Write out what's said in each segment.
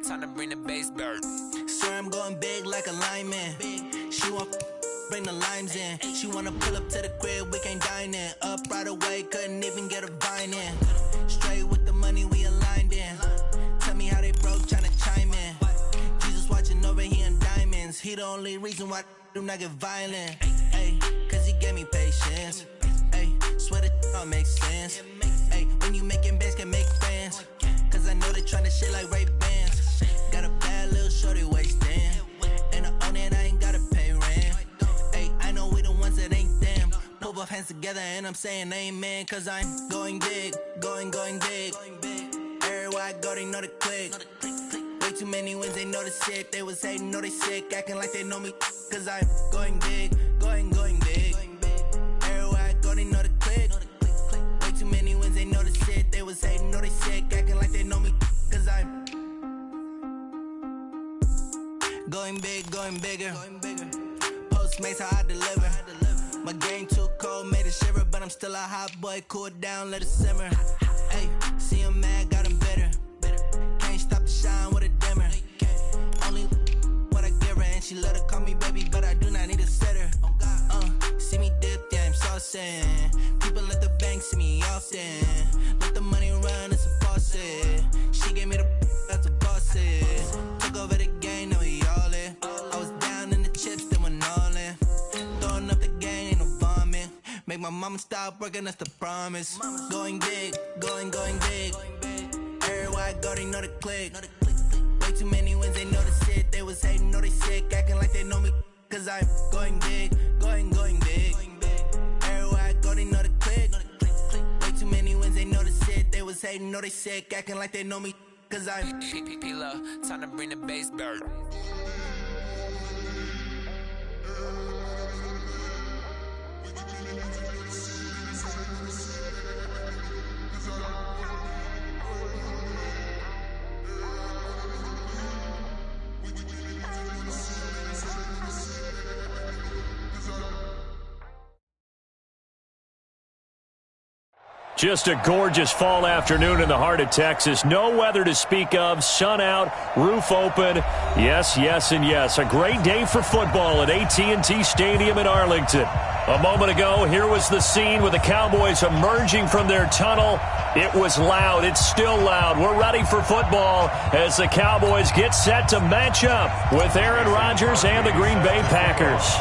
Time to bring the bass bird. Sir, I'm going big like a lineman. She want bring the limes in. She wanna pull up to the crib, we can't dine in. Up right away, couldn't even get a vine in. Straight with the money we aligned in. Tell me how they broke, tryna chime in. Jesus watching over here in diamonds. He the only reason why I do not get violent. Ay, cause he gave me patience. Ay, swear that all makes sense. Ay, when you making bands, can make friends. Cause I know they tryna shit like Ray-Bans. Got a bad little shorty wasting. And I own it, I ain't gotta pay rent. Ay, I know we the ones that ain't them. Put both hands together and I'm saying amen. Cause I'm going big, going big. Everywhere I go, they know the click. Way too many wins, they know the shit. They was hating, know they sick, acting like they know me. Cause I'm going big, going big. Everywhere I go, they know the click. Way too many wins, they know the shit. They was hating, know they sick, acting like they know me. Cause I'm going big, going bigger. Postmates how I deliver. My game too cold, made it shiver. But I'm still a hot boy, cool down, let it simmer. Hey, see him mad, got him bitter. Can't stop the shine with a dimmer. Only what I give her, and she let her call me baby, but I do not need a sitter. See me dip, yeah, I'm saucing. People at the bank see me often. Let the money run, it's a faucet. She gave me the that's a bosses. Took over the game, now we all in. I was down in the chips, then went all in. Throwing up the game, ain't no vomit. Make my mama stop working, that's the promise. Going big, going big. Everywhere I go, they know the click. Way too many wins, they know the shit. They was hating, know they sick, acting like they know me. Cause I'm going big, going big. Everywhere I go, they know the click. Way too many wins, they know the shit. They was hating, know they sick, acting like they know me. Cause I'm time to bring the bass bird. Just a gorgeous fall afternoon in the heart of Texas. No weather to speak of. Sun out, roof open. Yes, yes, and yes. A great day for football at AT&T Stadium in Arlington. A moment ago, here was the scene with the Cowboys emerging from their tunnel. It was loud. It's still loud. We're ready for football as the Cowboys get set to match up with Aaron Rodgers and the Green Bay Packers.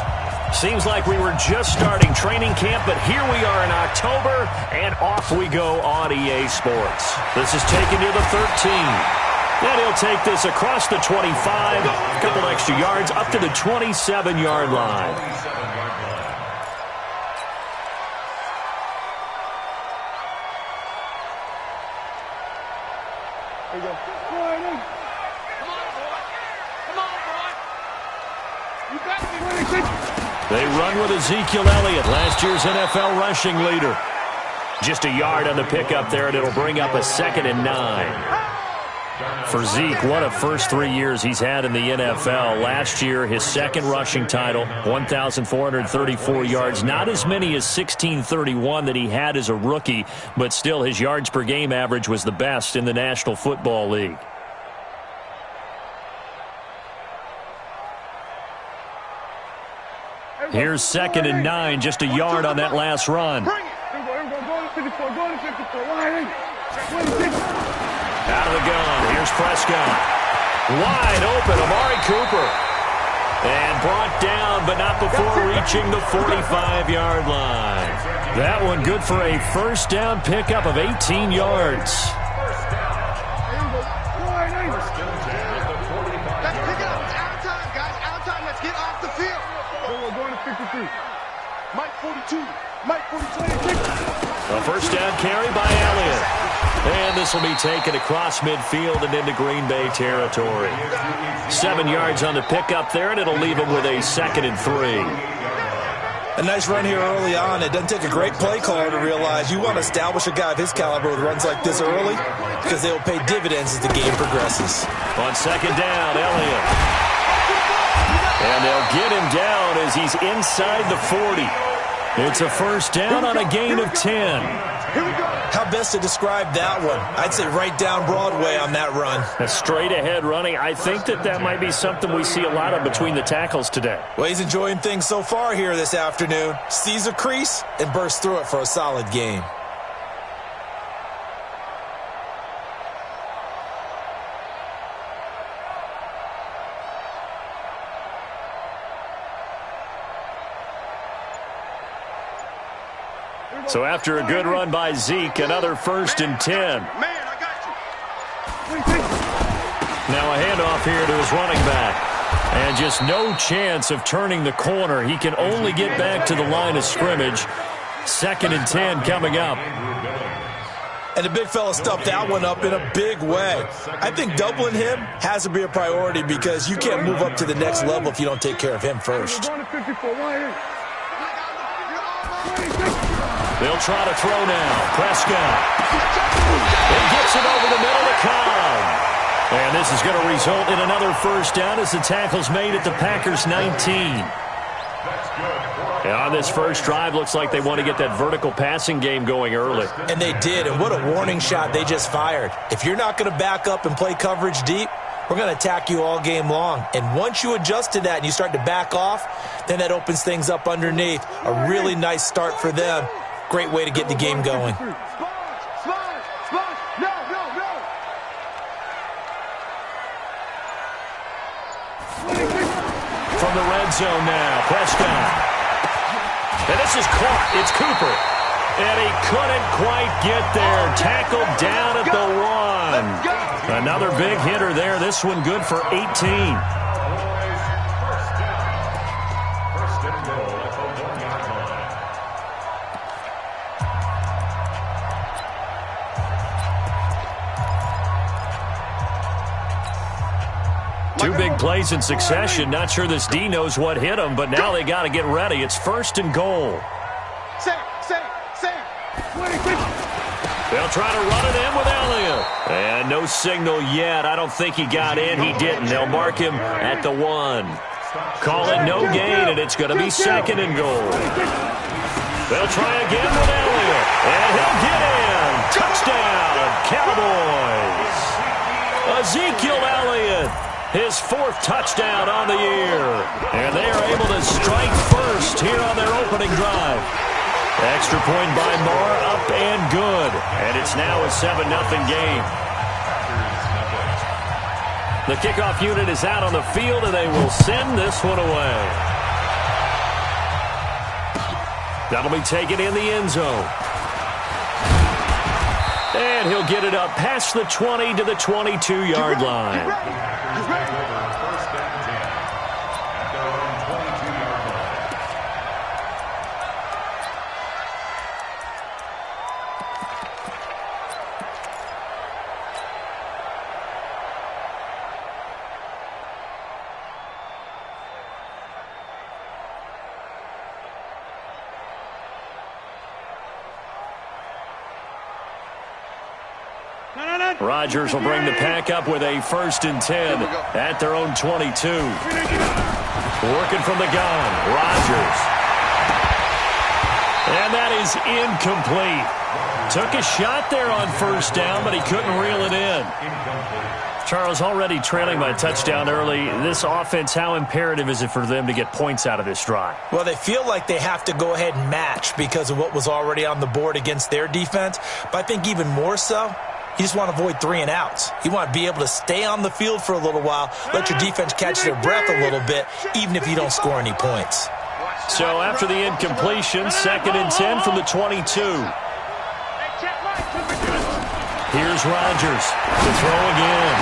Seems like we were just starting training camp, but here we are in October, and off we go on EA Sports. This is taken near the 13. And he'll take this across the 25, a couple extra yards, up to the 27-yard line. There you go. Come on, boy. You got me. They run with Ezekiel Elliott, last year's NFL rushing leader. Just a yard on the pickup there, and it'll bring up a 2nd and 9. For Zeke, what a first 3 years he's had in the NFL. Last year, his second rushing title, 1,434 yards. Not as many as 1,631 that he had as a rookie, but still his yards per game average was the best in the National Football League. Here's 2nd and 9, just a yard on that last run. Out of the gun, here's Prescott. Wide open, Amari Cooper. And brought down, but not before reaching the 45-yard line. That one good for a first down pickup of 18 yards. Mike 42. Mike 42. A first down carry by Elliott. And this will be taken across midfield and into Green Bay territory. 7 yards on the pickup there, and it'll leave him with a 2nd and 3. A nice run here early on. It doesn't take a great play caller to realize you want to establish a guy of his caliber with runs like this early because they will pay dividends as the game progresses. On 2nd down, Elliott. And they'll get him down as he's inside the 40. It's a first down on a gain of 10. How how best to describe that one. I'd say right down Broadway on that run. A straight-ahead running. I think that might be something we see a lot of between the tackles today. Well, he's enjoying things so far here this afternoon. Sees a crease and bursts through it for a solid game. So after a good run by Zeke, another 1st and 10. Man, I got you. Now a handoff here to his running back. And just no chance of turning the corner. He can only get back to the line of scrimmage. 2nd and 10 coming up. And the big fella stuffed that one up in a big way. I think doubling him has to be a priority because you can't move up to the next level if you don't take care of him first. They'll try to throw now. Prescott. He gets it over the middle to Cobb. And this is going to result in another 1st down as the tackle's made at the Packers' 19. And on this first drive, looks like they want to get that vertical passing game going early. And they did, and what a warning shot they just fired. If you're not going to back up and play coverage deep, we're going to attack you all game long. And once you adjust to that and you start to back off, then that opens things up underneath. A really nice start for them. Great way to get the game going. From the red zone now, Prescott. And this is caught. It's Cooper. And he couldn't quite get there. Tackled down at the 1. Another big hitter there. This one good for 18. Two big plays in succession. Not sure this D knows what hit him, but now they got to get ready. It's 1st and goal. They'll try to run it in with Elliott. And no signal yet. I don't think he got in. He didn't. They'll mark him at the 1. Call it no gain, and it's going to be 2nd and goal. They'll try again with Elliott. And he'll get in. Touchdown, Cowboys. Ezekiel Elliott. His 4th touchdown on the year. And they are able to strike first here on their opening drive. Extra point by Moore, up and good. And it's now a 7-0 game. The kickoff unit is out on the field, and they will send this one away. That'll be taken in the end zone. And he'll get it up past the 20 to the 22-yard line. Rodgers will bring the pack up with a 1st and 10 at their own 22. Working from the gun, Rodgers. And that is incomplete. Took a shot there on 1st down, but he couldn't reel it in. Charles, already trailing by a touchdown early. This offense, how imperative is it for them to get points out of this drive? Well, they feel like they have to go ahead and match because of what was already on the board against their defense. But I think even more so, you just want to avoid 3 and outs. You want to be able to stay on the field for a little while, let your defense catch their breath a little bit, even if you don't score any points. So after the incompletion, 2nd and 10 from the 22. Here's Rodgers to throw again.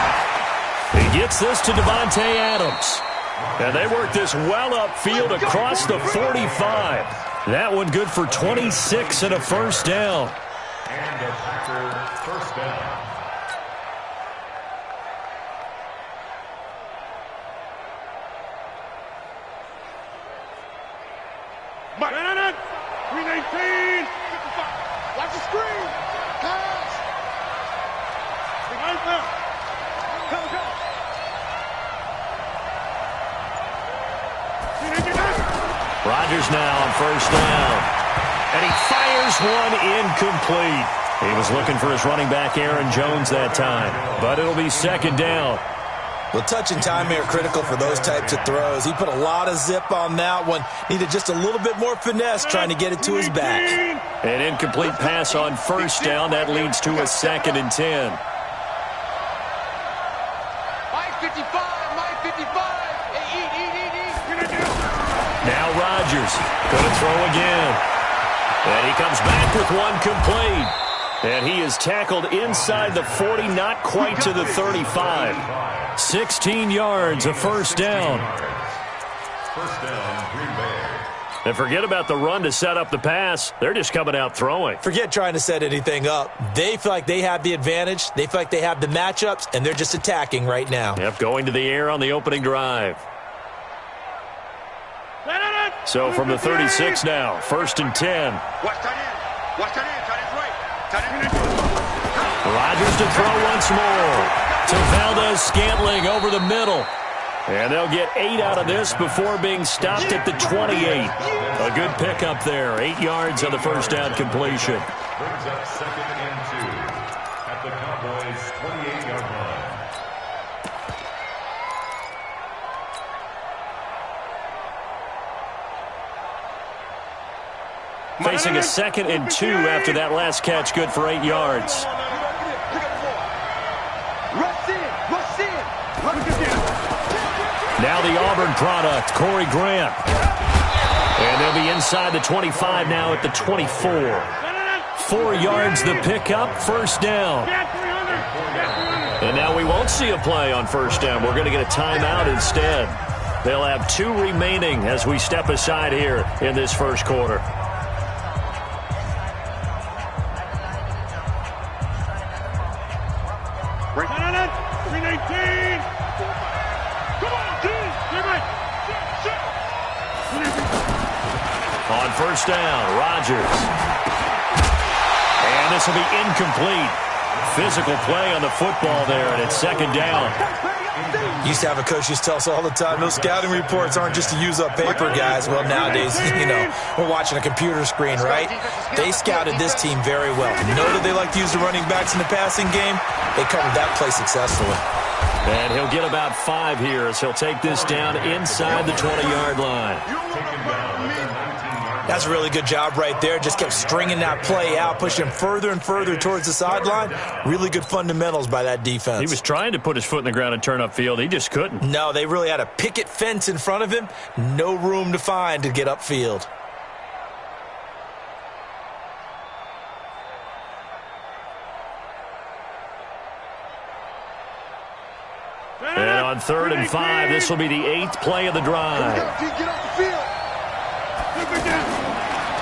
He gets this to Devontae Adams. And they work this well upfield across the 45. That one good for 26 and a 1st down. And a Packer 1st down. Mike, 319. Watch the screen. Pass. Right now. Go. Rodgers now on 1st down. And he fires one incomplete. He was looking for his running back, Aaron Jones, that time. But it'll be second down. Well, touch and timing are critical for those types of throws. He put a lot of zip on that one. Needed just a little bit more finesse trying to get it to his back. An incomplete pass on first down. That leads to a 2nd and 10. Now Rodgers going to throw again. And he comes back with one complete. And he is tackled inside the 40, not quite to the 35. 16 yards, a first down. First down, Green Bay. And forget about the run to set up the pass. They're just coming out throwing. Forget trying to set anything up. They feel like they have the advantage. They feel like they have the matchups, and they're just attacking right now. Yep, going to the air on the opening drive. So from the 36 now, 1st and 10. Watch tight end. Watch tight end. Tight end's right. Tight end. Rodgers to throw once more. To Valdez-Scantling over the middle. And they'll get 8 out of this before being stopped at the 28. A good pickup there. 8 yards on the first down completion. Brings up 2nd and 2 at the Cowboys' 28-yard line. Facing a 2nd and 2 after that last catch, good for 8 yards. Now the Auburn product, Corey Grant. And they'll be inside the 25 now at the 24. 4 yards the pickup, first down. And now we won't see a play on first down. We're going to get a timeout instead. They'll have 2 remaining as we step aside here in this first quarter. On first down, Rodgers. And this will be incomplete. Physical play on the football there, and it's second down. Used to have a coach used to tell us all the time, those scouting reports aren't just to use up paper, guys. Well, nowadays, we're watching a computer screen, right? They scouted this team very well. Know that they like to use the running backs in the passing game. They covered that play successfully. And he'll get about 5 here as he'll take this down inside the 20-yard line. That's a really good job right there. Just kept stringing that play out, pushing him further and further towards the sideline. Really good fundamentals by that defense. He was trying to put his foot in the ground and turn upfield. He just couldn't. No, they really had a picket fence in front of him. No room to find to get upfield. And on 3rd and 5, this will be the 8th play of the drive. Get off the field.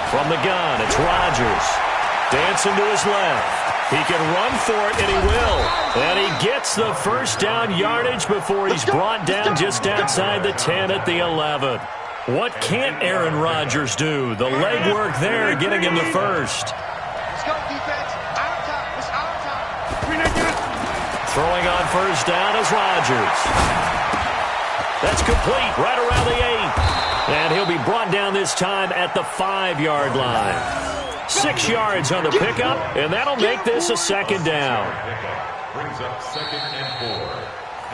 From the gun, it's Rodgers. Dancing to his left. He can run for it, and he will. And he gets the first down yardage before he's brought down just outside the 10 at the 11. What can't Aaron Rodgers do? The legwork there getting him the first. Let's go, defense. Our time. It's our time. Throwing on first down is Rodgers. That's complete right around the 8. And he'll be brought down this time at the 5-yard line. 6 yards on the pickup, and that'll make this a second down. Brings up 2nd and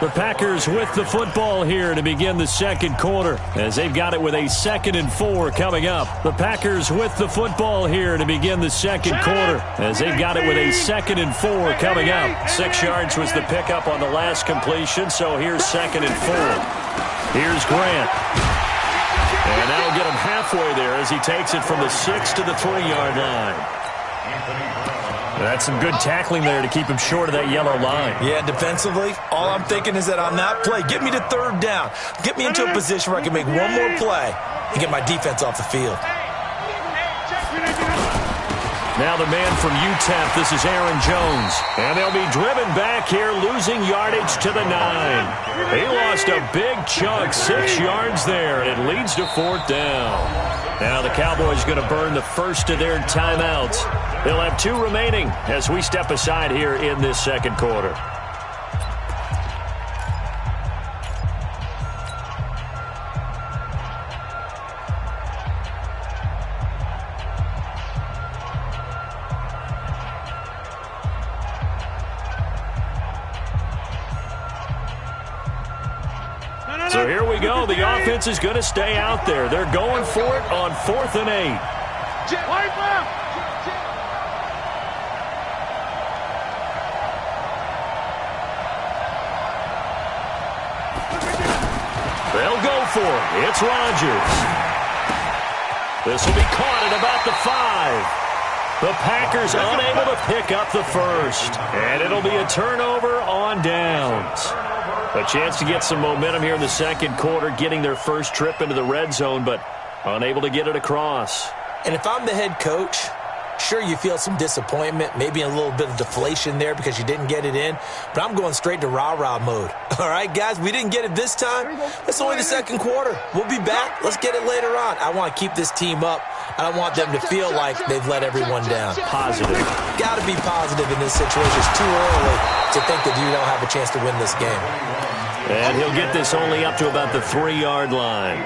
4. The Packers with the football here to begin the second quarter as they've got it with a 2nd and 4 coming up. The Packers with the football here to begin the second quarter as they've got it with a 2nd and 4 coming up. 6 yards was the pickup on the last completion, so here's 2nd and 4. Here's Grant. And that'll get him halfway there as he takes it from the 6 to the 3-yard line. That's some good tackling there to keep him short of that yellow line. Yeah, defensively, all I'm thinking is that on that play, get me to 3rd down. Get me into a position where I can make one more play and get my defense off the field. Now the man from UTEP, this is Aaron Jones. And they'll be driven back here, losing yardage to the 9. He lost a big chunk, 6 yards there, and it leads to 4th down. Now the Cowboys going to burn the first of their timeouts. They'll have 2 remaining as we step aside here in this second quarter. So here we go. The offense is going to stay out there. They're going for it on 4th and 8. They'll go for it. It's Rodgers. This will be caught at about the 5. The Packers unable to pick up the first. And it'll be a turnover on downs. A chance to get some momentum here in the second quarter, getting their first trip into the red zone, but unable to get it across. And if I'm the head coach, sure, you feel some disappointment, maybe a little bit of deflation there because you didn't get it in, but I'm going straight to rah-rah mode. All right, guys, we didn't get it this time. It's only the second quarter. We'll be back. Let's get it later on. I want to keep this team up. I don't want them to feel like they've let everyone down. Positive. Got to be positive in this situation. It's too early to think that you don't have a chance to win this game. And he'll get this only up to about the 3-yard line.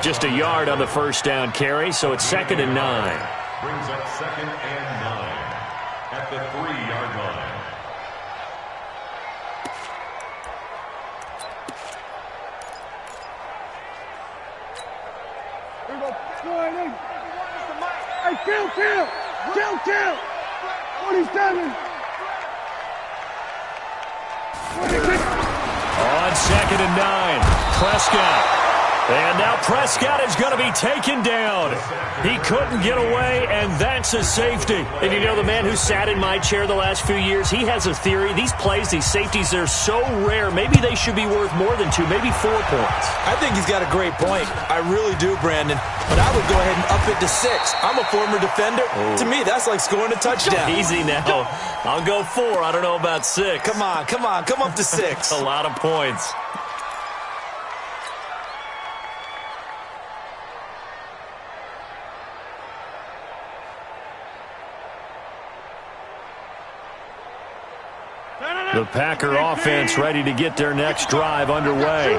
Just a yard on the first down carry, so it's 2nd and 9. Brings up 2nd and 9 at the 3-yard line. Hey, kill! 27! On 2nd and 9, Prescott. And now Prescott is going to be taken down. He couldn't get away, and that's a safety. And you know, the man who sat in my chair the last few years, he has a theory. These plays, these safeties, they're so rare. Maybe they should be worth more than 2, maybe 4 points. I think he's got a great point. I really do, Brandon. But I would go ahead and up it to 6. I'm a former defender. Oh. To me, that's like scoring a touchdown. Easy now. I'll go 4. I don't know about 6. Come on. Come up to 6. A lot of points. The Packer offense ready to get their next drive underway.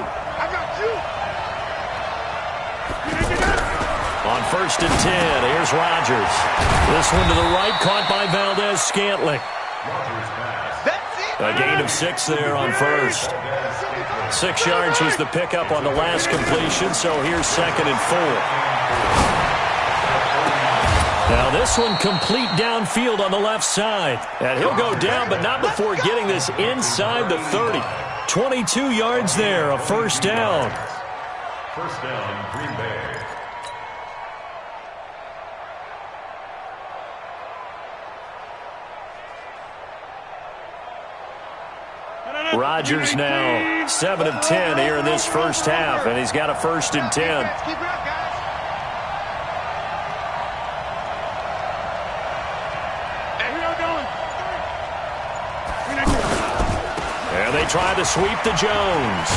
On 1st and 10, here's Rodgers. This one to the right, caught by Valdez-Scantling. A gain of 6 there on first. 6 yards was the pickup on the last completion, so here's 2nd and 4. Now this one complete downfield on the left side. And he'll go down, but not before getting this inside the 30. 22 yards there, a first down. First down, Green Bay. Rodgers now 7 of 10 here in this first half, and he's got a 1st and 10. And they try to sweep to Jones.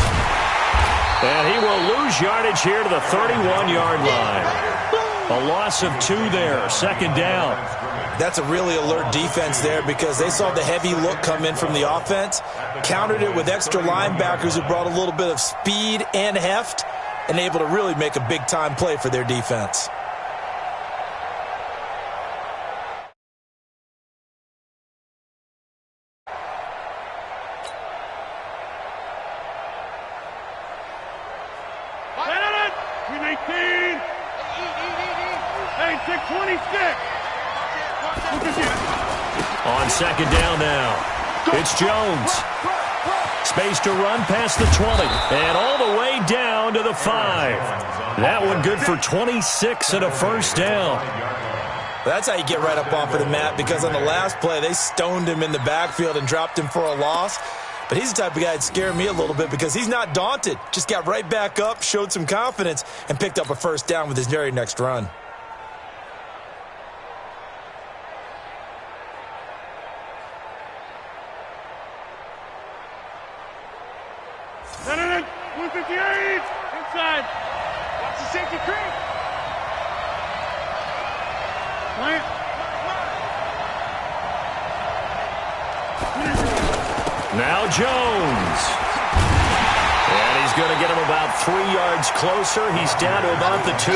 And he will lose yardage here to the 31-yard line. A loss of 2 there, 2nd down. That's a really alert defense there because they saw the heavy look come in from the offense, countered it with extra linebackers who brought a little bit of speed and heft, and able to really make a big-time play for their defense. On 2nd down now, it's Jones. Space to run past the 20 and all the way down to the 5. That one good for 26 and a first down. That's how you get right up off of the mat, because on the last play, they stoned him in the backfield and dropped him for a loss. But he's the type of guy that scared me a little bit because he's not daunted. Just got right back up, showed some confidence, and picked up a first down with his very next run. Inside. Watch the safety creep. Plant. Now Jones. And he's going to get him about 3 yards closer. He's down to about the 2.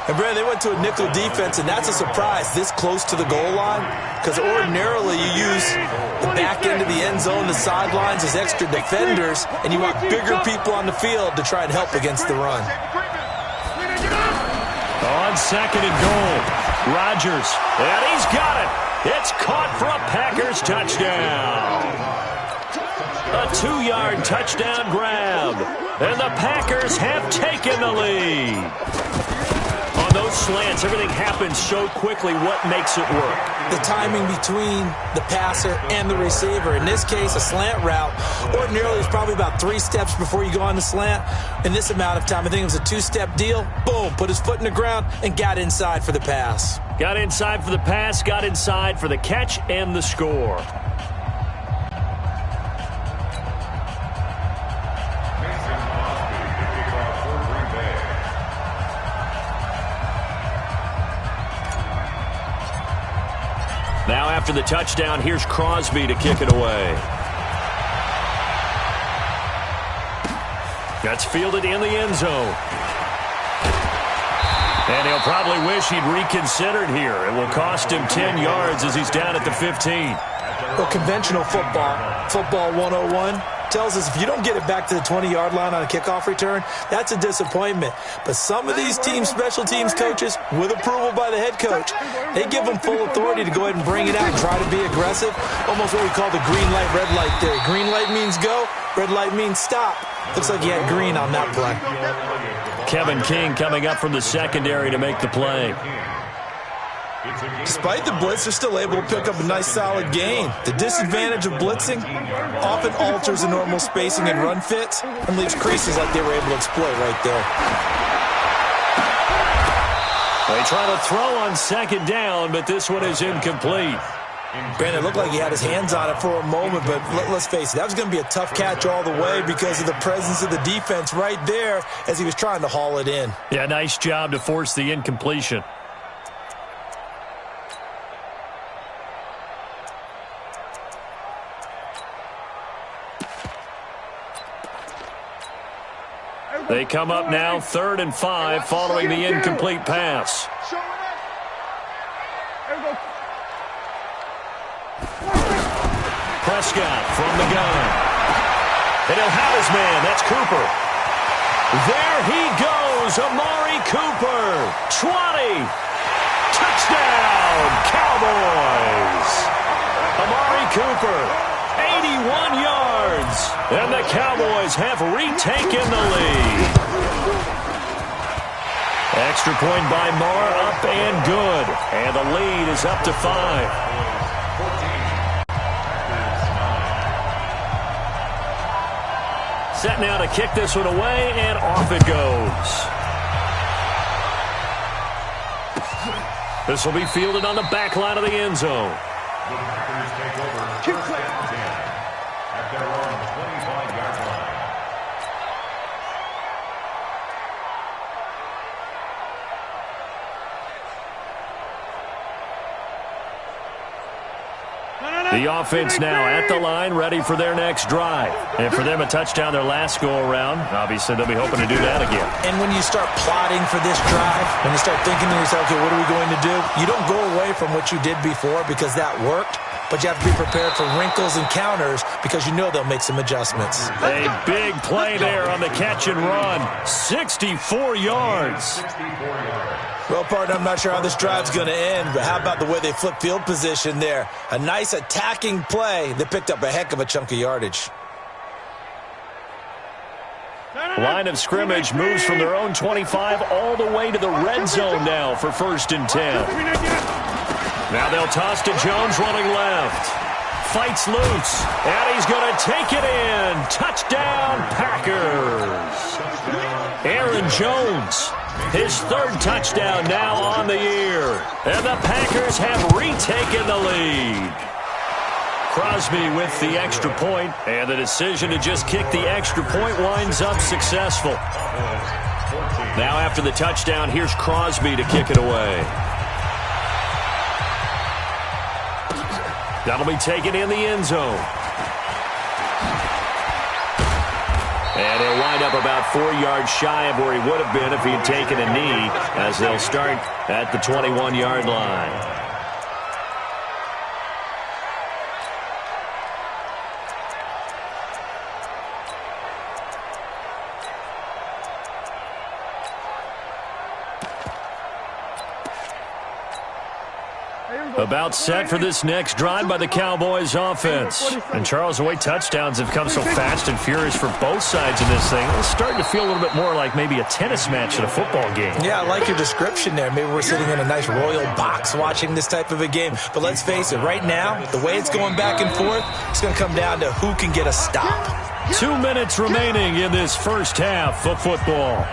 And, Brad, they went to a nickel defense, and that's a surprise this close to the goal line because ordinarily you use the back end of the end zone, the sidelines as extra defenders, and you want bigger people on the field to try and help against the run. On second and goal, Rodgers, and he's got it. It's caught for a Packers touchdown. A 2-yard touchdown grab, and the Packers have taken the lead. On those slants, everything happens so quickly. What makes it work? The timing between the passer and the receiver. In this case, a slant route. Ordinarily, it's probably about 3 steps before you go on the slant. In this amount of time, I think it was a 2-step deal. Boom, put his foot in the ground and got inside for the pass. Got inside for the pass, got inside for the catch and the score. Now after the touchdown, here's Crosby to kick it away. That's fielded in the end zone. And he'll probably wish he'd reconsidered here. It will cost him 10 yards as he's down at the 15. Well, conventional football 101, tells us if you don't get it back to the 20-yard line on a kickoff return, that's a disappointment. But some of these special teams coaches, with approval by the head coach, they give them full authority to go ahead and bring it out and try to be aggressive. Almost what we call the green light, red light theory. Green light means go, red light means stop. Looks like he had green on that play. Kevin King coming up from the secondary to make the play. Despite the blitz, they're still able to pick up a nice solid gain. The disadvantage of blitzing often alters the normal spacing and run fits and leaves creases like they were able to exploit right there. They try to throw on second down, but this one is incomplete. Brandon, it looked like he had his hands on it for a moment, but let's face it, that was going to be a tough catch all the way because of the presence of the defense right there as he was trying to haul it in. Yeah, nice job to force the incompletion. They come up now 3rd and 5 following the incomplete pass. Prescott from the gun. And he'll have his man. That's Cooper. There he goes. Amari Cooper. 20. Touchdown, Cowboys. Amari Cooper. 81 yards. And the Cowboys have retaken the lead. Extra point by Marr, up and good. And the lead is up to 5. Set now to kick this one away, and off it goes. This will be fielded on the back line of the end zone. The Packers take over first and 10 at their own 25-yard line. The offense now at the line, ready for their next drive. And for them, a touchdown their last go-around. Obviously, they'll be hoping to do that again. And when you start plotting for this drive, when you start thinking to yourself, okay, what are we going to do? You don't go away from what you did before because that worked, but you have to be prepared for wrinkles and counters because you know they'll make some adjustments. A big play there on the catch and run. 64 yards. Well, partner, I'm not sure how this drive's going to end, but how about the way they flip field position there? A nice attacking play that picked up a heck of a chunk of yardage. Line of scrimmage moves from their own 25 all the way to the red zone now for 1st and 10. Now they'll toss to Jones running left. Fights loose, and he's going to take it in. Touchdown, Packers. Aaron Jones, his 3rd touchdown now on the year. And the Packers have retaken the lead. Crosby with the extra point, and the decision to just kick the extra point winds up successful. Now after the touchdown, here's Crosby to kick it away. That'll be taken in the end zone. And he'll wind up about 4 yards shy of where he would have been if he had taken a knee, as they'll start at the 21-yard line. About set for this next drive by the Cowboys offense. And Charles, the way touchdowns have come so fast and furious for both sides in this thing, it's starting to feel a little bit more like maybe a tennis match at a football game. Yeah, I like your description there. Maybe we're sitting in a nice royal box watching this type of a game. But let's face it, right now, the way it's going back and forth, it's going to come down to who can get a stop. 2 minutes remaining in this first half of football.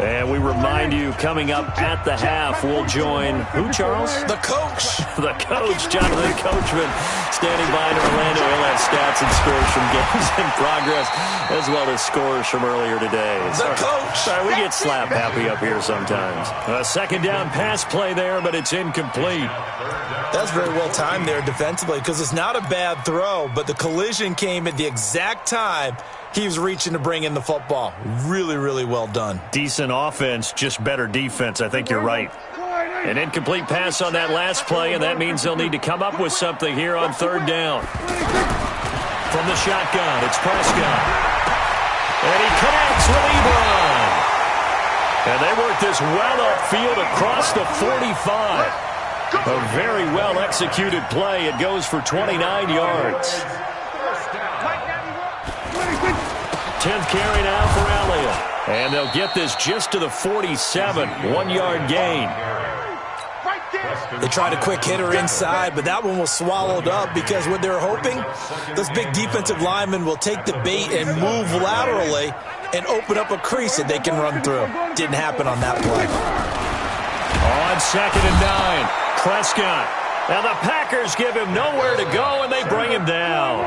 And we remind you, coming up at the half, we'll join who, Charles? The coach. The coach, Jonathan Coachman, standing by in Orlando. He'll have stats and scores from games in progress, as well as scores from earlier today. The coach. Sorry, we get slap happy up here sometimes. A second down pass play there, but it's incomplete. That's very well timed there defensively, because it's not a bad throw, but the collision came at the exact time he was reaching to bring in the football. Really, really well done. Decent offense, just better defense. I think you're right. An incomplete pass on that last play, and that means they'll need to come up with something here on third down. From the shotgun, it's Prescott. And he connects with Ebron. And they work this well upfield across the 45. A very well-executed play. It goes for 29 yards. 10th carry now for Elliott. And they'll get this just to the 47. 1-yard gain. They tried a quick hitter inside, but that one was swallowed up because what they're hoping, those big defensive linemen will take the bait and move laterally and open up a crease that they can run through. Didn't happen on that play. On 2nd and 9. Prescott. Now the Packers give him nowhere to go, and they bring him down.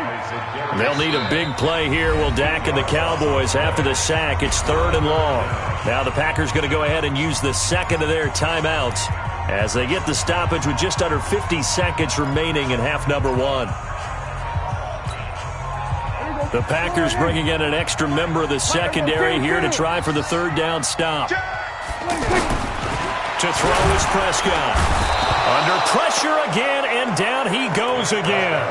They'll need a big play here. Will Dak and the Cowboys after the sack. It's 3rd and long. Now the Packers going to go ahead and use the second of their timeouts as they get the stoppage with just under 50 seconds remaining in half number 1. The Packers bringing in an extra member of the secondary here to try for the 3rd down stop. To throw is Prescott. Under pressure again, and down he goes again.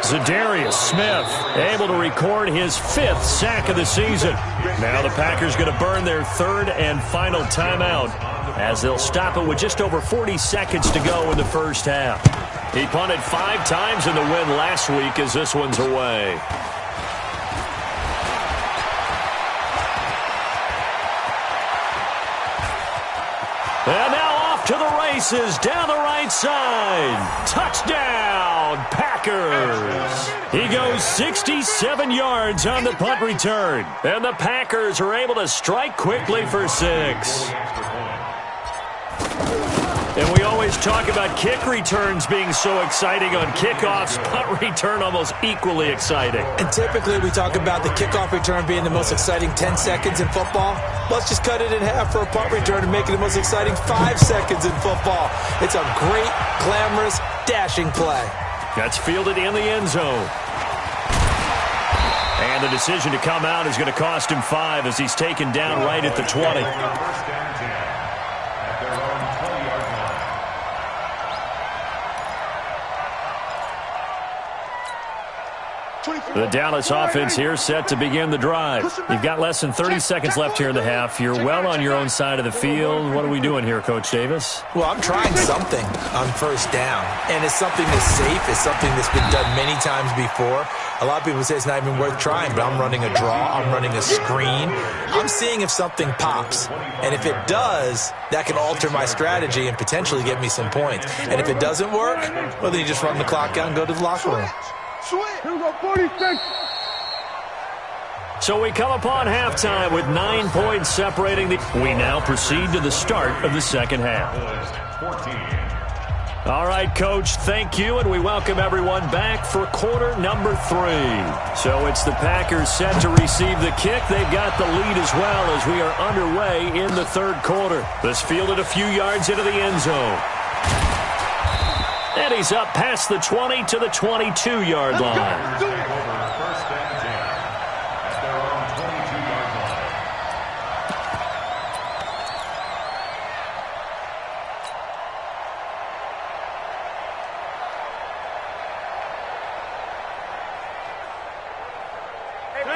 Zadarius Smith able to record his 5th sack of the season. Now the Packers going to burn their 3rd and final timeout as they'll stop it with just over 40 seconds to go in the first half. He punted 5 times in the win last week as this one's away. And now off to the races down the right side. Touchdown, Packers. He goes 67 yards on the punt return. And the Packers are able to strike quickly for 6. And we always talk about kick returns being so exciting on kickoffs. Punt return almost equally exciting. And typically we talk about the kickoff return being the most exciting 10 seconds in football. Let's just cut it in half for a punt return and make it the most exciting 5 seconds in football. It's a great, glamorous, dashing play. That's fielded in the end zone. And the decision to come out is going to cost him 5 as he's taken down right at the 20. The Dallas offense here set to begin the drive. You've got less than 30 seconds left here in the half. You're well on your own side of the field. What are we doing here, Coach Davis? Well, I'm trying something on first down, and it's something that's safe. It's something that's been done many times before. A lot of people say it's not even worth trying, but I'm running a draw. I'm running a screen. I'm seeing if something pops, and if it does, that can alter my strategy and potentially get me some points. And if it doesn't work, well, then you just run the clock out and go to the locker room. So we come upon halftime with 9 points separating the... We now proceed to the start of the second half. All right, Coach, thank you, and we welcome everyone back for quarter number 3. So it's the Packers set to receive the kick. They've got the lead as well as we are underway in the 3rd quarter. This fielded a few yards into the end zone. And he's up past the 20 to the 22-yard line.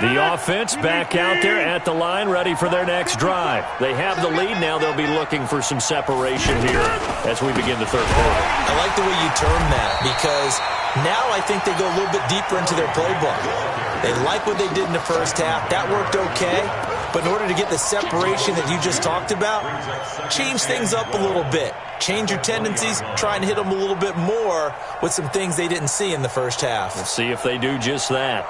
The offense back out there at the line, ready for their next drive. They have the lead. Now they'll be looking for some separation here as we begin the third quarter. I like the way you term that, because now I think they go a little bit deeper into their playbook. They like what they did in the first half. That worked okay. But in order to get the separation that you just talked about, change things up a little bit. Change your tendencies, try and hit them a little bit more with some things they didn't see in the first half. We'll see if they do just that.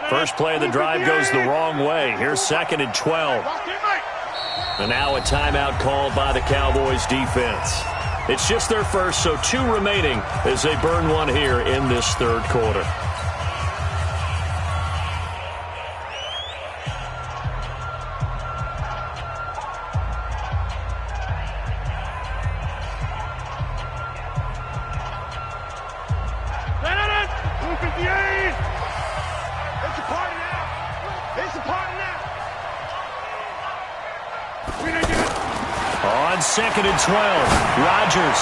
First play of the drive goes the wrong way. Here's 2nd and 12. And now a timeout called by the Cowboys defense. It's just their first, so 2 remaining as they burn one here in this third quarter. On 2nd and 12, Rodgers.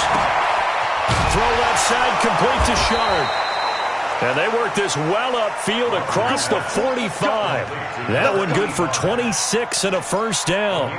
Throw left side, complete to Sharp. And they work this well upfield across the 45. That one good for 26 and a first down.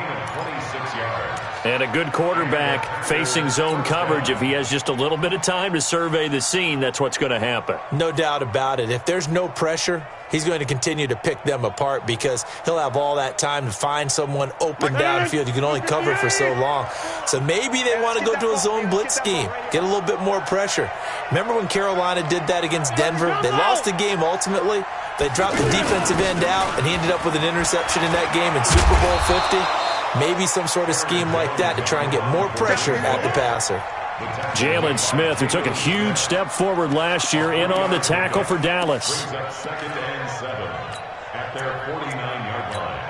And a good quarterback facing zone coverage. If he has just a little bit of time to survey the scene, that's what's going to happen. No doubt about it. If there's no pressure, he's going to continue to pick them apart because he'll have all that time to find someone open downfield. You can only cover for so long. So maybe they want to go to a zone blitz scheme, get a little bit more pressure. Remember when Carolina did that against Denver? They lost the game ultimately. They dropped the defensive end out, and he ended up with an interception in that game in Super Bowl 50. Maybe some sort of scheme like that to try and get more pressure at the passer. Jalen Smith, who took a huge step forward last year, in on the tackle for Dallas. 2nd and 7 at their 49-yard line.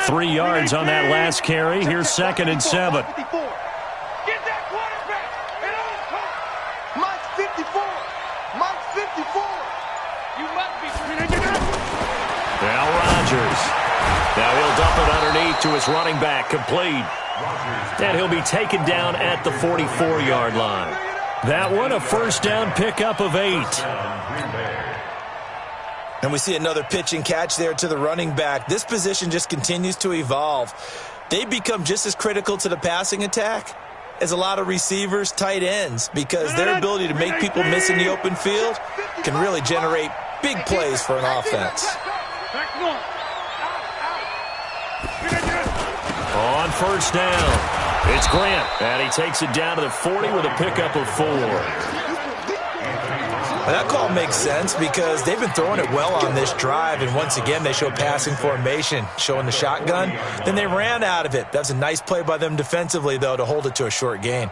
Three yards on that last carry. Here's 2nd and 7. Now Rodgers. Now he'll dump it underneath to his running back, complete. And he'll be taken down at the 44-yard line. That one, a first down pickup of 8. And we see another pitch and catch there to the running back. This position just continues to evolve. They become just as critical to the passing attack as a lot of receivers, tight ends, because their ability to make people miss in the open field can really generate big plays for an offense. On first down, it's Grant, and he takes it down to the 40 with a pickup of 4. Well, that call makes sense because they've been throwing it well on this drive, and once again they show passing formation, showing the shotgun. Then they ran out of it. That's a nice play by them defensively, though, to hold it to a short gain.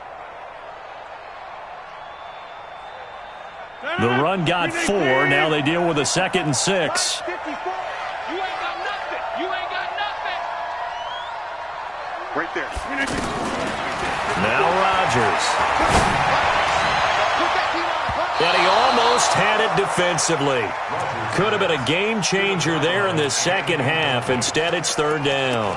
The run got 4. Now they deal with a 2nd and 6. Right there. Now Rodgers. And he almost had it defensively. Could have been a game changer there in the second half. Instead, it's 3rd down.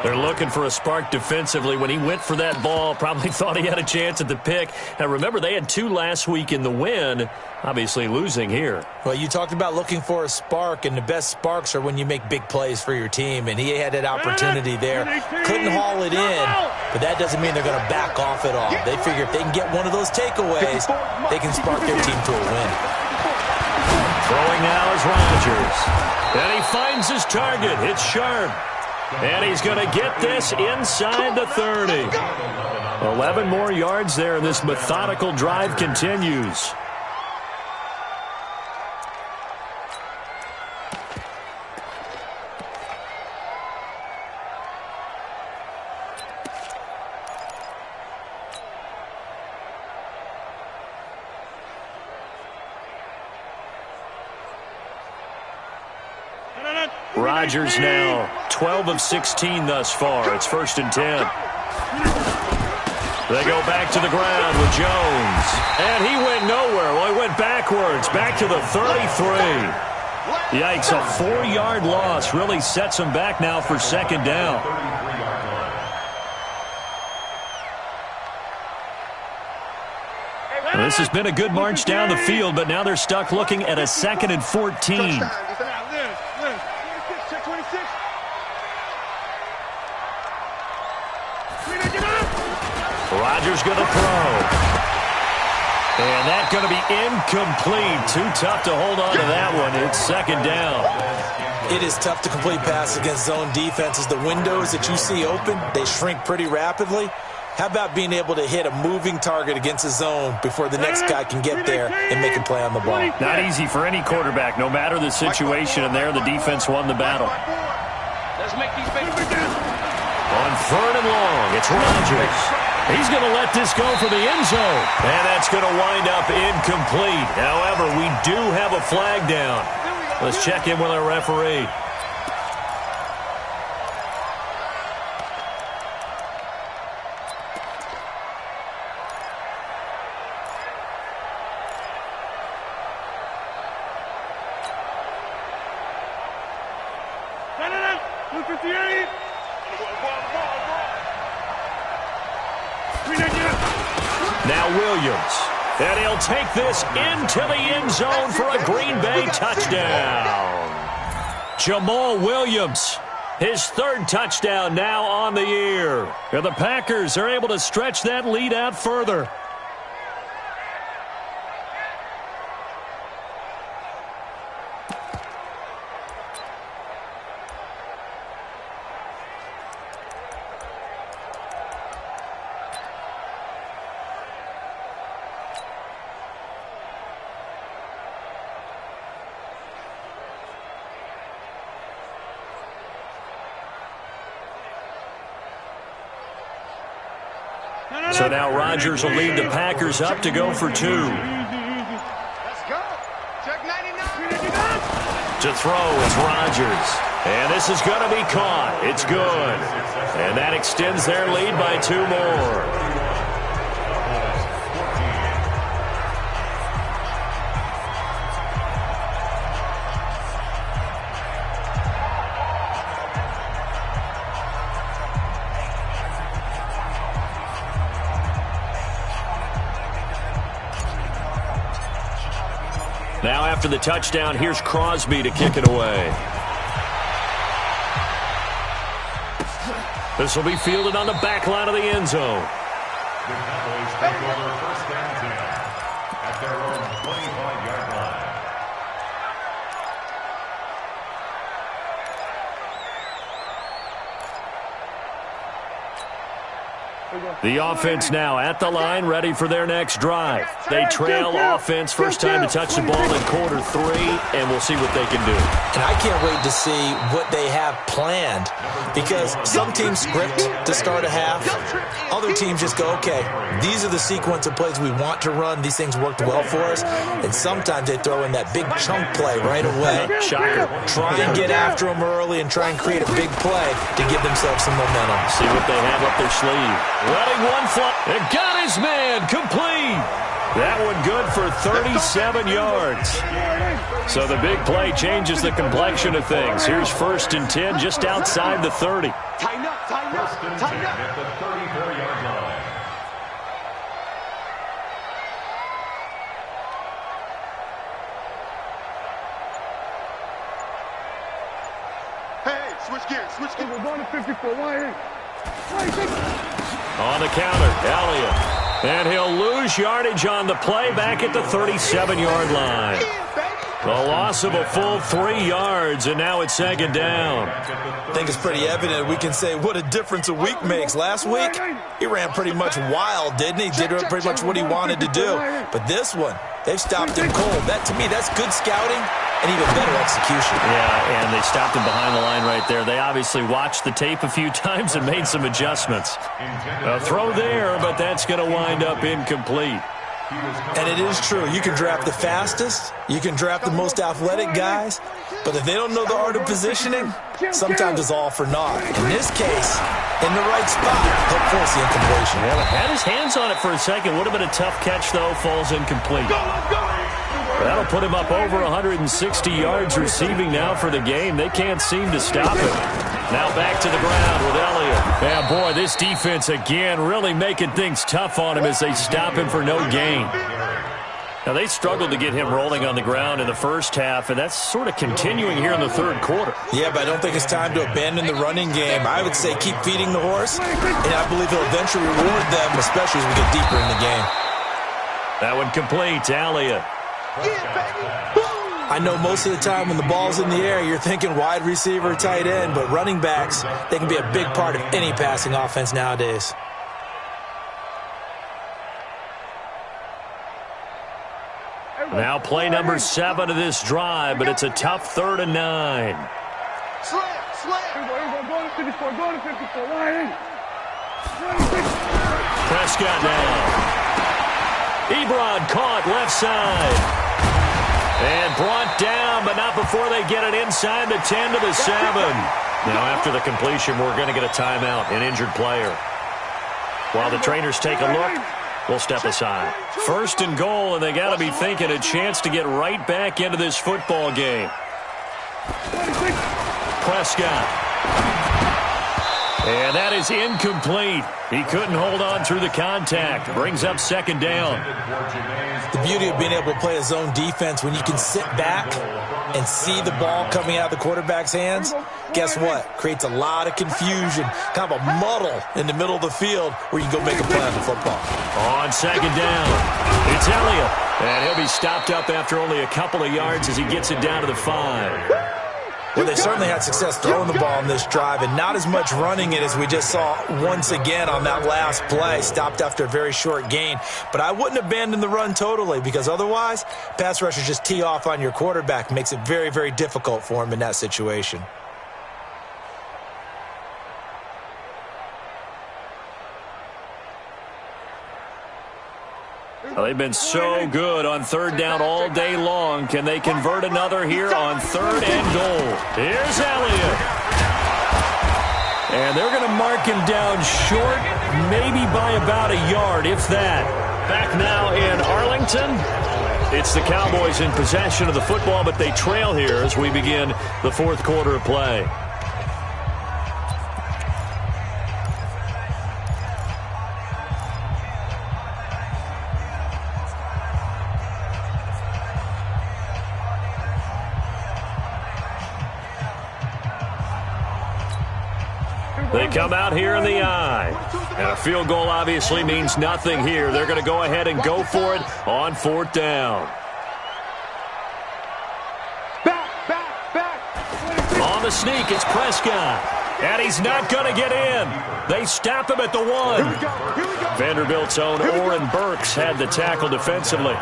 They're looking for a spark defensively. When he went for that ball, probably thought he had a chance at the pick. Now, remember, they had 2 last week in the win, obviously losing here. Well, you talked about looking for a spark, and the best sparks are when you make big plays for your team, and he had that opportunity there. Couldn't haul it in, but that doesn't mean they're going to back off at all. They figure if they can get one of those takeaways, they can spark their team to a win. Throwing now is Rodgers. And he finds his target. It's Sharp. And he's going to get this inside the 30. 11 more yards there, and this methodical drive continues. Rodgers now 12 of 16 thus far. It's 1st and 10. They go back to the ground with Jones. And he went nowhere. Well, he went backwards, back to the 33. Yikes, a 4-yard loss really sets him back now for second down. Well, this has been a good march down the field, but now they're stuck looking at a 2nd and 14. Rodgers going to throw. And that's going to be incomplete. Too tough to hold on to that one. It's second down. It is tough to complete passes against zone defenses. The windows that you see open, they shrink pretty rapidly. How about being able to hit a moving target against a zone before the next guy can get there and make a play on the ball? Not easy for any quarterback, no matter the situation. And there, the defense won the battle. Let's make these big On 3rd and long, it's Rodgers. He's going to let this go for the end zone. And that's going to wind up incomplete. However, we do have a flag down. Let's check in with our referee. Now Williams. And he'll take this into the end zone for a Green Bay touchdown. Jamal Williams, his 3rd touchdown now on the year. And the Packers are able to stretch that lead out further. So now Rodgers will lead the Packers up to go for 2. Let's go. Check 99. To throw is Rodgers. And this is going to be caught. It's good. And that extends their lead by 2 more. Now after the touchdown, here's Crosby to kick it away. This will be fielded on the back line of the end zone. The Cowboys take over 1st and 10 at their own 25-yard line. The offense now at the line, ready for their next drive. They trail offense, first time to touch the ball in quarter 3, and we'll see what they can do. And I can't wait to see what they have planned, because some teams script to start a half. Other teams just go, okay, these are the sequence of plays we want to run. These things worked well for us. And sometimes they throw in that big chunk play right away. Shocker. Try and get after them early and try and create a big play to give themselves some momentum. See what they have up their sleeve. Letting one fly. And got his man complete. That one good for 37 yards. So the big play changes the complexion of things. Here's 1st and 10 just outside the 30. Tighten up, tighten up, tighten up. At the 34-yard line. Hey, switch gears, switch gears. We're going to 54. Why? On the counter, Elliott. And he'll lose yardage on the play back at the 37-yard line. A loss of a full 3 yards, and now it's 2nd down. I think it's pretty evident. We can say what a difference a week makes. Last week, he ran pretty much wild, didn't he? Did pretty much what he wanted to do. But this one, they've stopped him cold. That, to me, that's good scouting and even better execution. Yeah, and they stopped him behind the line right there. They obviously watched the tape a few times and made some adjustments. A throw there, but that's going to wind up incomplete. And it is true. You can draft the fastest. You can draft the most athletic guys. But if they don't know the art of positioning, sometimes it's all for naught. In this case, in the right spot, he'll force the incompletion. Yeah, had his hands on it for a second. Would have been a tough catch, though. Falls incomplete. That'll put him up over 160 yards receiving now for the game. They can't seem to stop him. Now back to the ground with Elliott. Yeah, boy, this defense again really making things tough on him as they stop him for no gain. Now, they struggled to get him rolling on the ground in the first half, and that's sort of continuing here in the third quarter. Yeah, but I don't think it's time to abandon the running game. I would say keep feeding the horse, and I believe he'll eventually reward them, especially as we get deeper in the game. That one complete to Elliott. I know most of the time when the ball's in the air, you're thinking wide receiver, tight end, but running backs, they can be a big part of any passing offense nowadays. Now play number 7 of this drive, but it's a tough 3rd and 9. Prescott now. Ebron caught left side. And brought down, but not before they get it inside the 10 to the 7. Now after the completion, we're going to get a timeout, an injured player. While the trainers take a look, we'll step aside. 1st and goal, and they got to be thinking a chance to get right back into this football game. Prescott. And that is incomplete. He couldn't hold on through the contact. Brings up 2nd down. The beauty of being able to play a zone defense when you can sit back and see the ball coming out of the quarterback's hands, guess what? Creates a lot of confusion, kind of a muddle in the middle of the field where you can go make a play on the football. On 2nd down, it's Elliott. And he'll be stopped up after only a couple of yards as he gets it down to the 5. Well, they certainly had success throwing the ball on this drive and not as much running it as we just saw once again on that last play. Stopped after a very short gain. But I wouldn't abandon the run totally because otherwise, pass rushers just tee off on your quarterback. Makes it very, very difficult for him in that situation. Well, they've been so good on 3rd down all day long. Can they convert another here on 3rd and goal? Here's Elliott. And they're going to mark him down short, maybe by about a yard, if that. Back now in Arlington. It's the Cowboys in possession of the football, but they trail here as we begin the 4th quarter of play. They come out here in the eye. And a field goal obviously means nothing here. They're going to go ahead and go for it on 4th down. On the sneak, it's Prescott. And he's not going to get in. They stop him at the 1. Vanderbilt's own Oren Burks had the tackle defensively.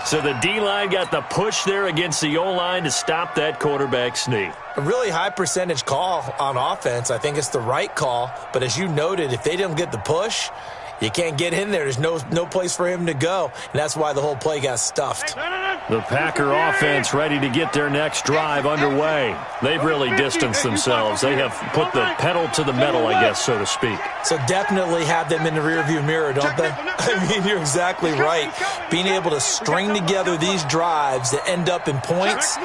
So the D-line got the push there against the O-line to stop that quarterback sneak. A really high percentage call on offense. I think it's the right call. But as you noted, if they didn't get the push, you can't get in there. There's no place for him to go. And that's why the whole play got stuffed. The Packer offense ready to get their next drive underway. They've really distanced themselves. They have put the pedal to the metal, I guess, so to speak. So definitely have them in the rearview mirror, don't they? I mean, you're exactly right. Being able to string together these drives that end up in points,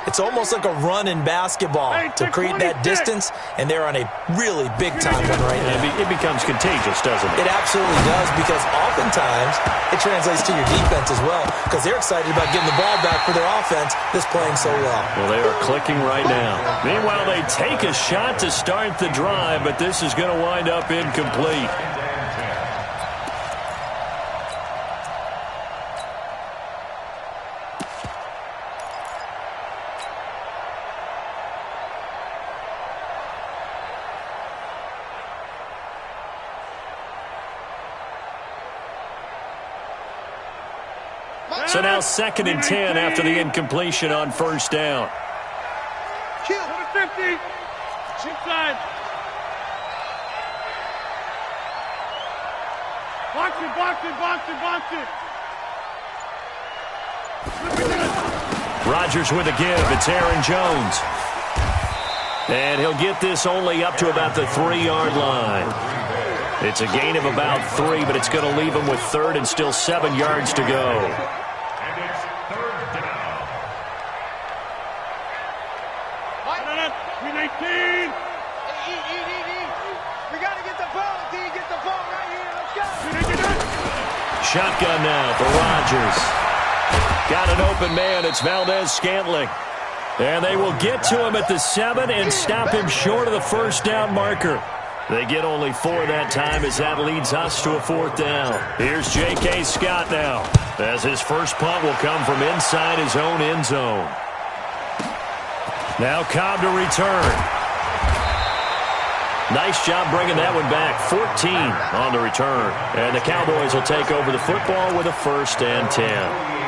it's almost like a run in basketball to create that distance, and they're on a really big-time one right now. It becomes contagious, doesn't it? It absolutely does, because oftentimes it translates to your defense as well, because they're excited about getting the ball back for their offense that's playing so well. Well, they are clicking right now. Meanwhile, they take a shot to start the drive, but this is going to wind up incomplete. So now 2nd and 10 after the incompletion on 1st down. Kill. 50. Inside. Box it. Rodgers with a give. It's Aaron Jones. And he'll get this only up to about the 3-yard line. It's a gain of about 3, but it's going to leave him with 3rd and still 7 yards to go. And it's 3rd down. 319. We got to get the ball, D. Get the ball right here. Let's go. Shotgun now for Rodgers. Got an open man. It's Valdez-Scantling. And they will get to him at the 7 and stop him short of the first down marker. They get only 4 that time as that leads us to a 4th down. Here's J.K. Scott now, as his first punt will come from inside his own end zone. Now Cobb to return. Nice job bringing that one back. 14 on the return. And the Cowboys will take over the football with a 1st and 10.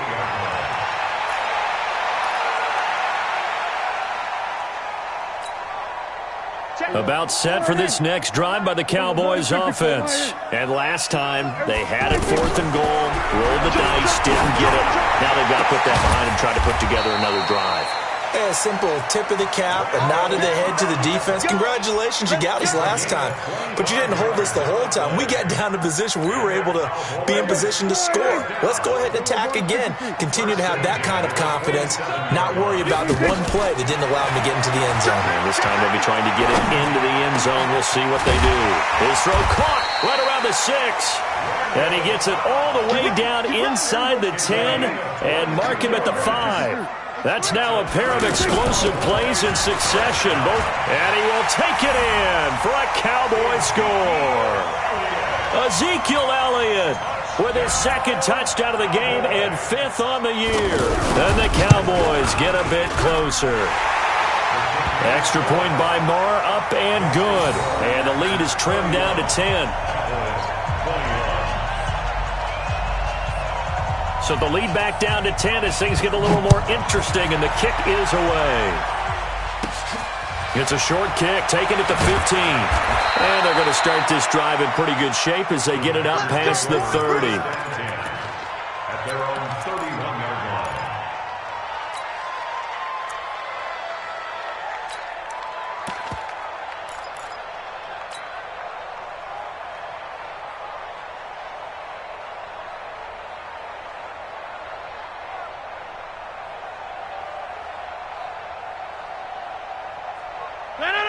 About set for this next drive by the Cowboys offense. And last time, they had it 4th and goal, rolled the dice, didn't get it. Now they've got to put that behind them, try to put together another drive. A simple tip of the cap, a nod of the head to the defense. Congratulations, you got us last time. But you didn't hold us the whole time. We got down to position. We were able to be in position to score. Let's go ahead and attack again. Continue to have that kind of confidence. Not worry about the one play that didn't allow them to get into the end zone. And this time they'll be trying to get it into the end zone. We'll see what they do. His throw caught right around the 6. And he gets it all the way down inside the 10 and mark him at the 5. That's now a pair of explosive plays in succession. And he will take it in for a Cowboy score. Ezekiel Elliott with his 2nd touchdown of the game and 5th on the year. And the Cowboys get a bit closer. Extra point by Marr, up and good. And the lead is trimmed down to 10. So the lead back down to 10 as things get a little more interesting, and the kick is away. It's a short kick, taken at the 15. And they're going to start this drive in pretty good shape as they get it up past the 30. At their own 31-yard line.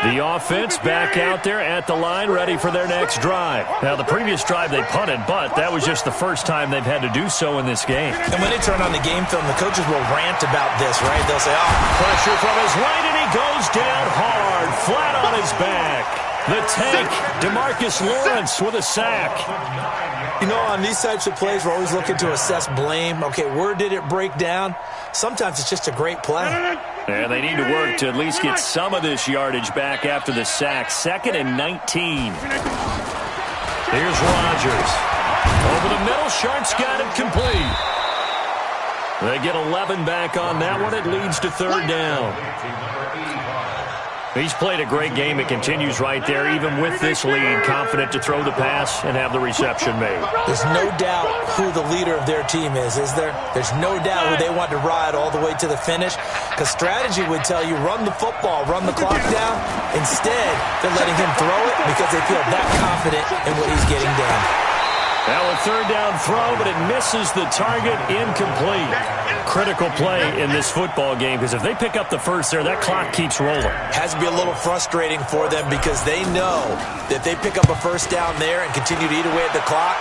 The offense back out there at the line, ready for their next drive. Now, the previous drive they punted, but that was just the first time they've had to do so in this game. And when they turn on the game film, the coaches will rant about this, right? They'll say, Pressure from his right, and he goes down hard, flat on his back. The tank, DeMarcus Lawrence with a sack. You know, on these types of plays, we're always looking to assess blame. Okay, where did it break down? Sometimes it's just a great play. And they need to work to at least get some of this yardage back after the sack. 2nd and 19. Here's Rodgers. Over the middle, Sharp's got it complete. They get 11 back on that one. It leads to 3rd down. He's played a great game. It continues right there, even with this lead, confident to throw the pass and have the reception made. There's no doubt who the leader of their team is there? There's no doubt who they want to ride all the way to the finish, because strategy would tell you run the football, run the clock down. Instead, they're letting him throw it because they feel that confident in what he's getting done. Now a 3rd down throw, but it misses the target, incomplete. Critical play in this football game, because if they pick up the first there, that clock keeps rolling. Has to be a little frustrating for them because they know that if they pick up a first down there and continue to eat away at the clock,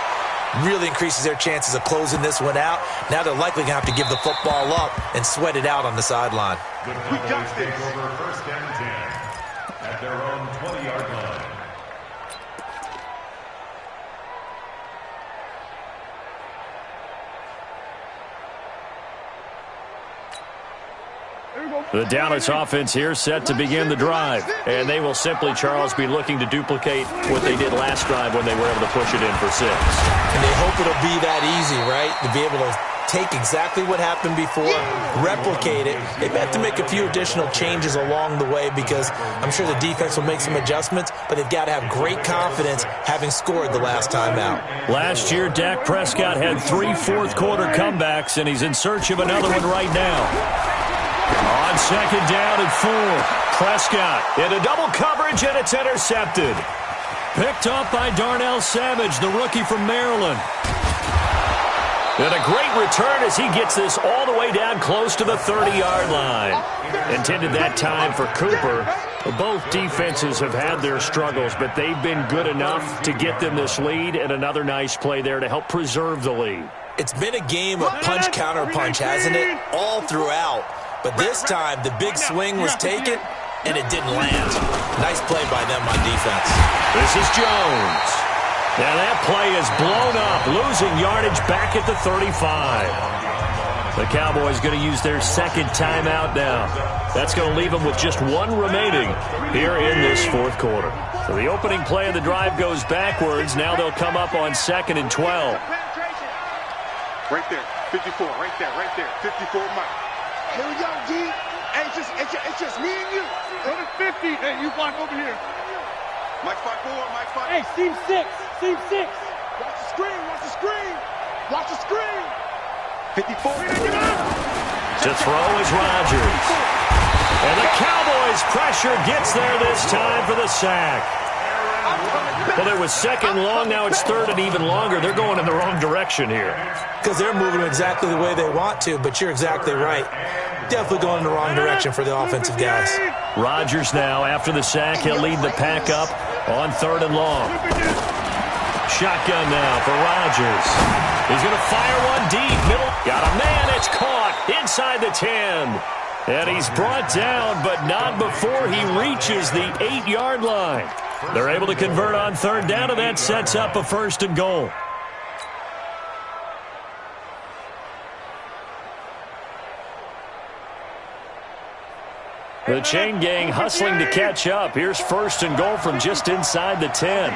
really increases their chances of closing this one out. Now they're likely going to have to give the football up and sweat it out on the sideline. The Cowboys take over 1st and 10 at their own 20-yard line. The Dallas offense here set to begin the drive. And they will simply, Charles, be looking to duplicate what they did last drive when they were able to push it in for 6. And they hope it'll be that easy, right? To be able to take exactly what happened before, replicate it. They may have to make a few additional changes along the way because I'm sure the defense will make some adjustments, but they've got to have great confidence having scored the last time out. Last year, Dak Prescott had 3 fourth-quarter comebacks, and he's in search of another one right now. On second down and 4, Prescott into double coverage, and it's intercepted. Picked up by Darnell Savage, the rookie from Maryland. And a great return as he gets this all the way down close to the 30-yard line. Intended that time for Cooper. Both defenses have had their struggles, but they've been good enough to get them this lead, and another nice play there to help preserve the lead. It's been a game of punch-counter-punch, hasn't it? All throughout. But this time, the big swing was taken, and it didn't land. Nice play by them on defense. This is Jones. Now that play is blown up, losing yardage back at the 35. The Cowboys going to use their second timeout now. That's going to leave them with just 1 remaining here in this fourth quarter. So the opening play of the drive goes backwards. Now they'll come up on 2nd and 12. Right there, 54, right there, 54 Mike. Here we go, G. Hey, it's just me and you. Go to 50. Hey, you block over here. Mike 5-4, Mike 5. Hey, seam 6. Watch the screen. Watch the screen. 54. To throw is Rodgers. And the Cowboys' pressure gets there this time for the sack. Well, there was 2nd long, now it's 3rd and even longer. They're going in the wrong direction here. Because they're moving exactly the way they want to, but you're exactly right. Definitely going in the wrong direction for the offensive guys. Rodgers now, after the sack, he'll lead the pack up on 3rd and long. Shotgun now for Rodgers. He's going to fire one deep. Middle. Got a man. It's caught inside the 10. And he's brought down, but not before he reaches the 8-yard line. They're able to convert on 3rd down, and that sets up a 1st and goal. The chain gang hustling to catch up. Here's 1st and goal from just inside the 10.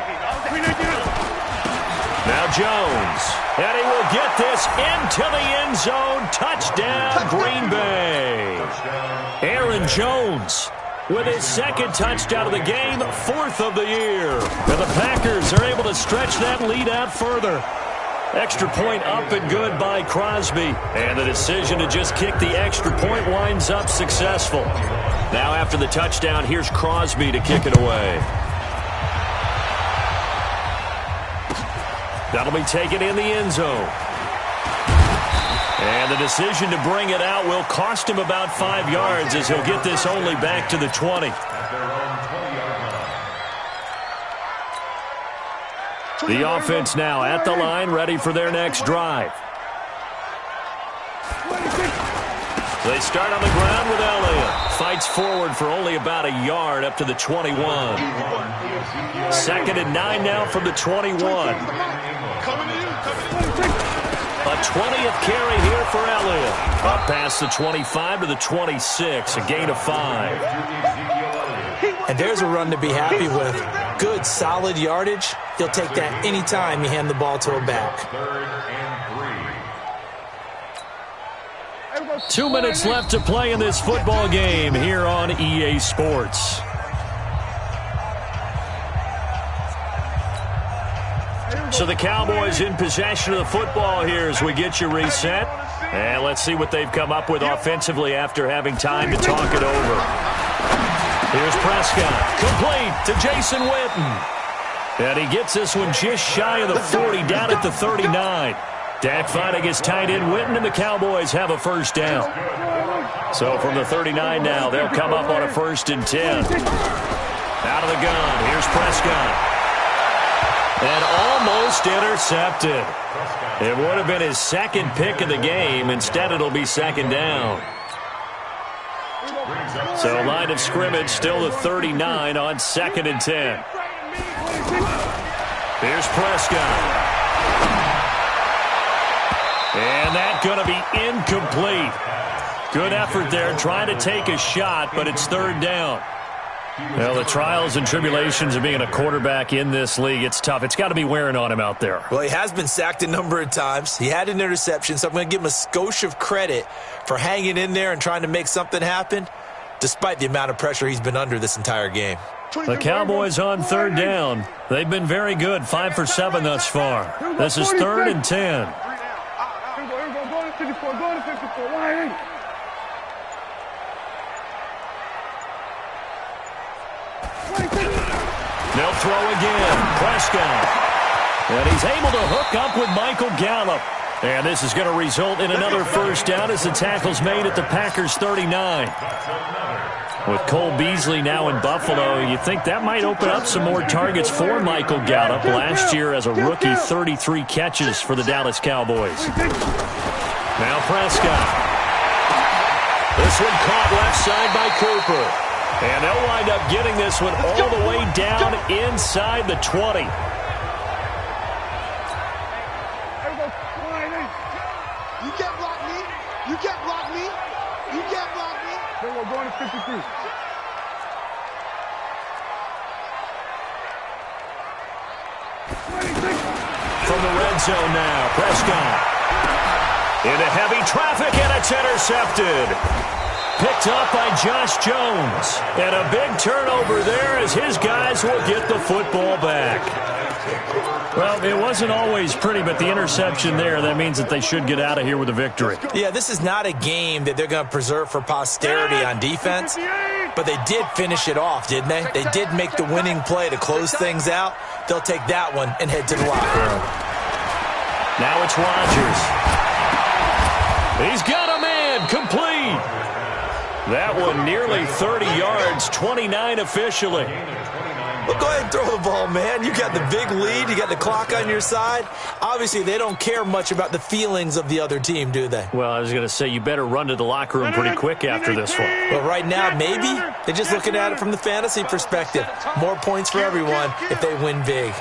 Now Jones, and he will get this into the end zone. Touchdown, Green Bay. Aaron Jones with his 2nd touchdown of the game, 4th of the year. And the Packers are able to stretch that lead out further. Extra point up and good by Crosby. And the decision to just kick the extra point winds up successful. Now after the touchdown, here's Crosby to kick it away. That'll be taken in the end zone. And the decision to bring it out will cost him about 5 yards as he'll get this only back to the 20. The offense now at the line, ready for their next drive. They start on the ground with Elliott. Fights forward for only about a yard up to the 21. 2nd and 9 now from the 21. A 20th carry here for Elliott. Up past the 25 to the 26, a gain of 5. And there's a run to be happy with. Good, solid yardage. You'll take that anytime you hand the ball to a back. 2 minutes left to play in this football game here on EA Sports. So the Cowboys in possession of the football here as we get you reset. And let's see what they've come up with offensively after having time to talk it over. Here's Prescott, complete to Jason Witten. And he gets this one just shy of the 40, down at the 39. Dak finding his tight end Witten, and the Cowboys have a 1st down. So from the 39 now, they'll come up on a 1st and 10. Out of the gun, here's Prescott. And almost intercepted. It would have been his 2nd pick of the game. Instead, it'll be 2nd down. So line of scrimmage still the 39 on 2nd and 10. Here's Prescott. And that's going to be incomplete. Good effort there trying to take a shot, but it's 3rd down. Well, the trials and tribulations of being a quarterback in this league, it's tough. It's got to be wearing on him out there. Well, he has been sacked a number of times. He had an interception, so I'm going to give him a skosh of credit for hanging in there and trying to make something happen, despite the amount of pressure he's been under this entire game. The Cowboys on third down. They've been very good, 5 for 7 thus far. This is 3rd and 10. They'll throw again. Prescott. And he's able to hook up with Michael Gallup. And this is going to result in another first down as the tackle's made at the Packers' 39. With Cole Beasley now in Buffalo, you think that might open up some more targets for Michael Gallup. Last year as a rookie, 33 catches for the Dallas Cowboys. Now Prescott. This one caught left side by Cooper. And they'll wind up getting this one all the way down inside the 20. You can't block me. You can't block me. You can't block me. Then we're going to 53. From the red zone now, Prescott. Into heavy traffic, and it's intercepted. Picked up by Josh Jones. And a big turnover there as his guys will get the football back. Well, it wasn't always pretty, but the interception there, that means that they should get out of here with a victory. Yeah, this is not a game that they're going to preserve for posterity on defense, but they did finish it off, didn't they? They did make the winning play to close things out. They'll take that one and head to the locker room. Now it's Rodgers. He's got a man, complete. That one nearly 30 yards, 29 officially. Well, go ahead and throw the ball, man. You got the big lead. You got the clock on your side. Obviously, they don't care much about the feelings of the other team, do they? Well, I was going to say, you better run to the locker room pretty quick after this one. Well, right now, maybe. They're just looking at it from the fantasy perspective. More points for everyone if they win big.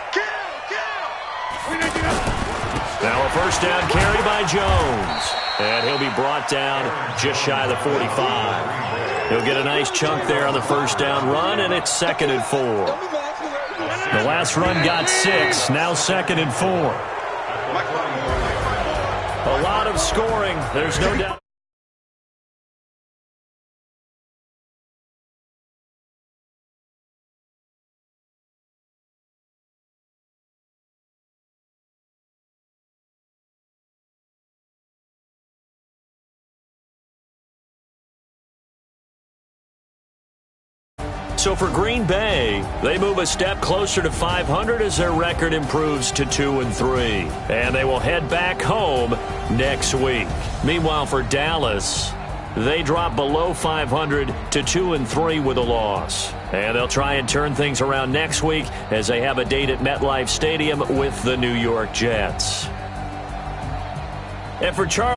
Now a first down carry by Jones. And he'll be brought down just shy of the 45. He'll get a nice chunk there on the first down run, and it's 2nd and 4. The last run got 6, now 2nd and 4. A lot of scoring, there's no doubt. So for Green Bay, they move a step closer to 500 as their record improves to 2-3. And they will head back home next week. Meanwhile, for Dallas, they drop below 500 to 2-3 with a loss. And they'll try and turn things around next week as they have a date at MetLife Stadium with the New York Jets. And for Charles